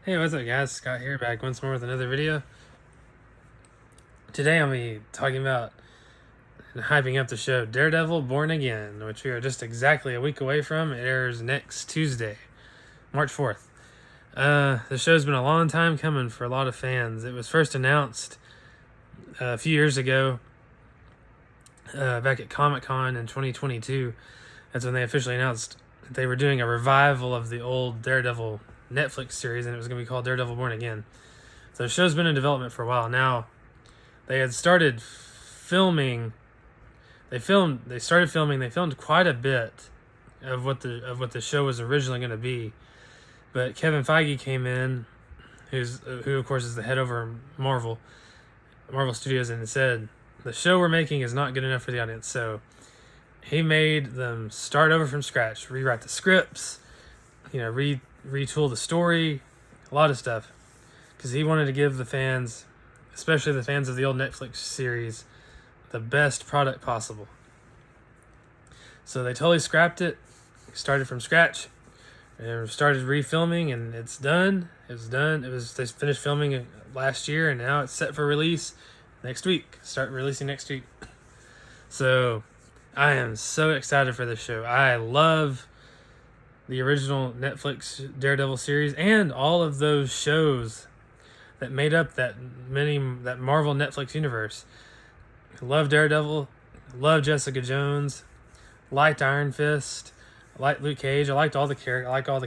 Hey, what's up guys? Scott here, back once more with another video. Today I'll be talking about and hyping up the show Daredevil Born Again, which we are just exactly a week away from. It airs next Tuesday, March 4th. The show's been a long time coming for a lot of fans. It was first announced a few years ago, back at Comic-Con in 2022. That's when they officially announced that they were doing a revival of the old Daredevil Netflix series, and it was going to be called Daredevil Born Again. So the show's been in development for a while now. They had started filming. They filmed quite a bit of what the show was originally going to be, but Kevin Feige came in, who of course is the head over Marvel Studios, and said the show we're making is not good enough for the audience. So he made them start over from scratch, rewrite the scripts, retool the story, a lot of stuff, because he wanted to give the fans, especially the fans of the old Netflix series, the best product possible. So they totally scrapped it, started from scratch, and started refilming, and it's done. They finished filming last year, and now it's set for release next week. Start releasing next week. So I am so excited for this show. I love the original Netflix Daredevil series and all of those shows that made up that Marvel Netflix universe. I love Daredevil, love Jessica Jones, liked Iron Fist, liked Luke Cage. I like all the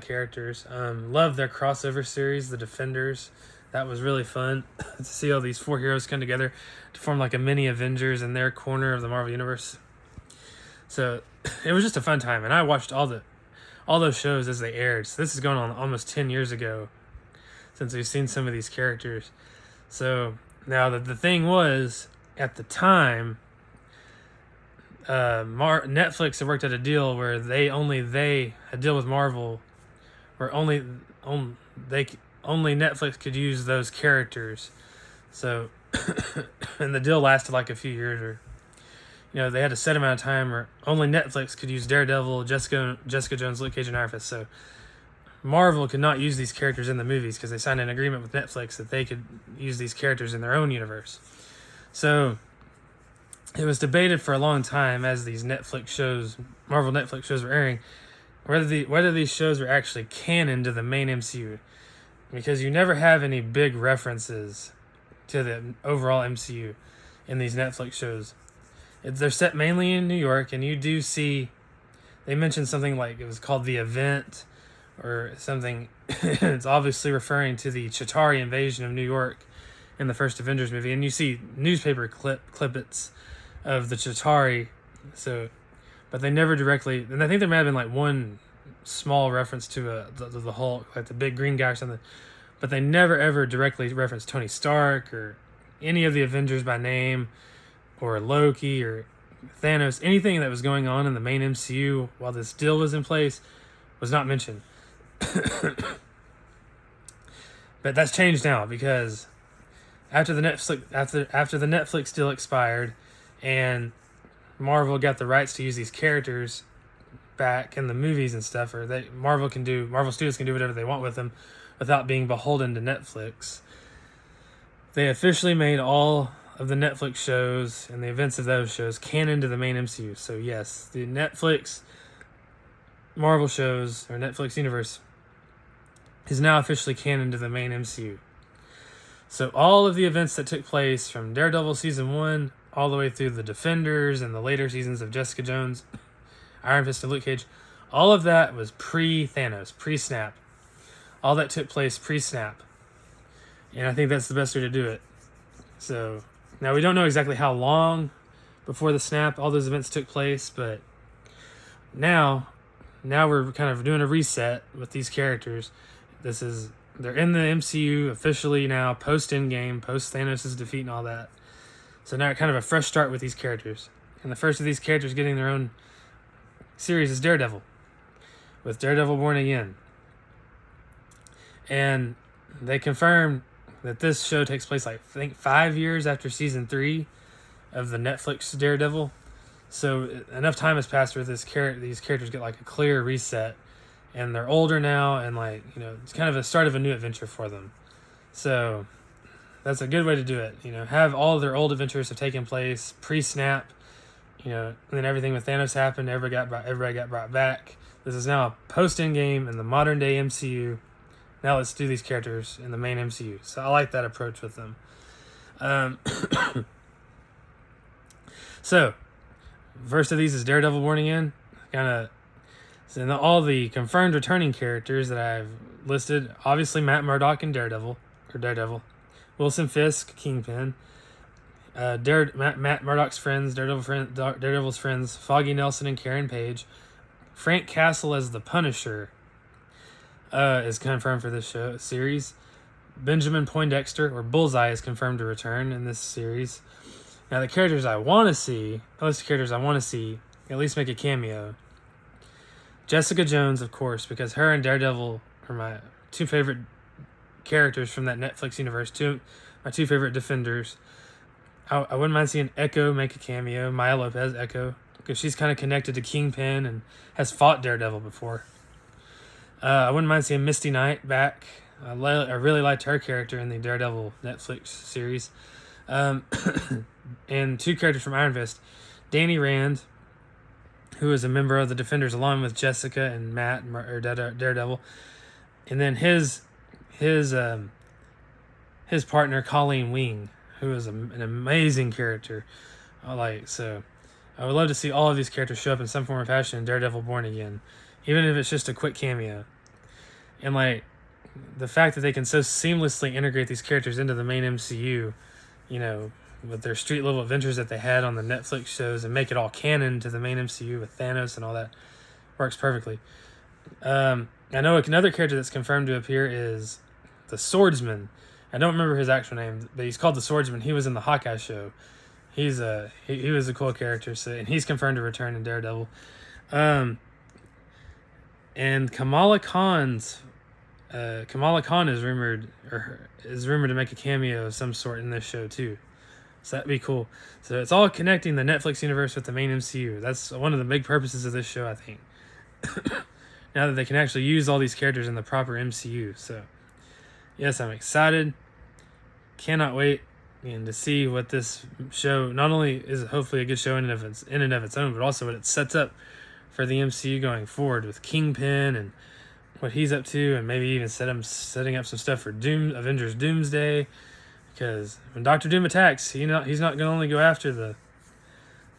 characters. Love their crossover series, The Defenders. That was really fun to see all these four heroes come together to form like a mini Avengers in their corner of the Marvel universe. So it was just a fun time, and I watched all those shows as they aired. So this is going on almost 10 years ago since we've seen some of these characters. So now the thing was, at the time, Netflix had worked out a deal where they had a deal with Marvel where only Netflix could use those characters. So and the deal lasted like a few years, or they had a set amount of time where only Netflix could use Daredevil, Jessica Jones, Luke Cage, and Iron Fist. So Marvel could not use these characters in the movies because they signed an agreement with Netflix that they could use these characters in their own universe. So it was debated for a long time as these Marvel Netflix shows were airing, whether these shows were actually canon to the main MCU, because you never have any big references to the overall MCU in these Netflix shows. They're set mainly in New York, and you do see they mentioned something like it was called The Event or something. It's obviously referring to the Chitauri invasion of New York in the first Avengers movie, and you see newspaper clippets of the Chitauri. So, but they never directly, and I think there might have been like one small reference to the Hulk, like the big green guy or something, but they never ever directly referenced Tony Stark or any of the Avengers by name, or Loki or Thanos. Anything that was going on in the main MCU while this deal was in place was not mentioned. But that's changed now, because after the Netflix deal expired and Marvel got the rights to use these characters back in the movies and stuff, or Marvel Studios can do whatever they want with them without being beholden to Netflix. They officially made all of the Netflix shows and the events of those shows canon to the main MCU. So yes, the Netflix Marvel shows, or Netflix universe, is now officially canon to the main MCU. So all of the events that took place from Daredevil season 1 all the way through the Defenders and the later seasons of Jessica Jones, Iron Fist, and Luke Cage, all of that was pre-Thanos, pre-snap. All that took place pre-snap. And I think that's the best way to do it. So now we don't know exactly how long before the snap all those events took place, but now we're kind of doing a reset with these characters. They're in the MCU officially now, post-Endgame, post-Thanos' defeat and all that. So now kind of a fresh start with these characters. And the first of these characters getting their own series is Daredevil, with Daredevil Born Again. And they confirmed that this show takes place, I think, 5 years after season 3 of the Netflix Daredevil. So enough time has passed where these characters get like a clear reset, and they're older now, and like, you know, it's kind of a start of a new adventure for them. So that's a good way to do it. You know, have all of their old adventures have taken place pre-snap. You know, and then everything with Thanos happened. Everybody got brought back. This is now a post-Endgame in the modern day MCU. Now let's do these characters in the main MCU. So I like that approach with them. So, first of these is Daredevil Born Again. So all the confirmed returning characters that I've listed, obviously Matt Murdock and Daredevil. Wilson Fisk, Kingpin. Matt Murdock's friends, Daredevil's friends, Foggy Nelson and Karen Page. Frank Castle as the Punisher is confirmed for this series. Benjamin Poindexter, or Bullseye, is confirmed to return in this series. Now, the characters I want to see, at least make a cameo. Jessica Jones, of course, because her and Daredevil are my two favorite characters from that Netflix universe. My two favorite Defenders. I wouldn't mind seeing Echo make a cameo. Maya Lopez, Echo, because she's kind of connected to Kingpin and has fought Daredevil before. I wouldn't mind seeing Misty Knight back. I really liked her character in the Daredevil Netflix series. And two characters from Iron Fist. Danny Rand, who is a member of the Defenders along with Jessica and Matt, or Daredevil. And then his partner, Colleen Wing, who is an amazing character. I would love to see all of these characters show up in some form or fashion in Daredevil Born Again, even if it's just a quick cameo. And like the fact that they can so seamlessly integrate these characters into the main MCU, you know, with their street level adventures that they had on the Netflix shows, and make it all canon to the main MCU with Thanos and all that, works perfectly. I know another character that's confirmed to appear is the Swordsman. I don't remember his actual name, but he's called the Swordsman. He was in the Hawkeye show. He was a cool character, and he's confirmed to return in Daredevil. And Kamala Khan is rumored to make a cameo of some sort in this show too. So that'd be cool. So it's all connecting the Netflix universe with the main MCU. That's one of the big purposes of this show, I think. Now that they can actually use all these characters in the proper MCU. So yes, I'm excited. Cannot wait to see what this show, not only is it hopefully a good show in and of its own, but also what it sets up for the MCU going forward with Kingpin and what he's up to, and maybe even setting up some stuff for Avengers Doomsday. Because when Doctor Doom attacks, he's not going to only go after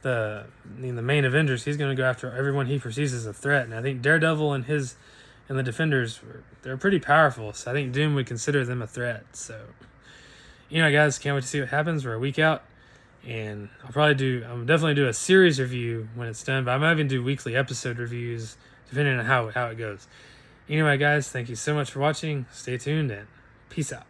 the main Avengers. He's going to go after everyone he perceives as a threat. And I think Daredevil and the Defenders, they're pretty powerful. So I think Doom would consider them a threat. So, guys, can't wait to see what happens. We're a week out, and I'll definitely do a series review when it's done. But I might even do weekly episode reviews depending on how it goes. Anyway, guys, thank you so much for watching. Stay tuned and peace out.